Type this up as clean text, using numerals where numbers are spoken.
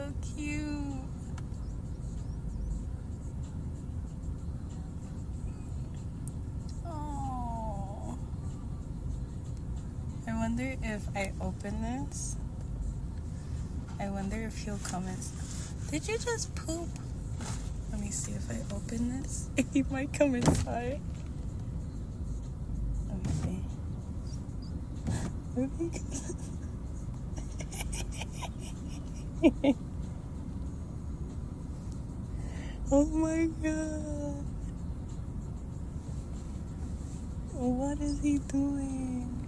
so cute. Oh. I wonder if I open this. I wonder if he'll come and... Did you just poop? Let me see if I open this. He might come inside. Let me see. Let me Oh my god. What is he doing?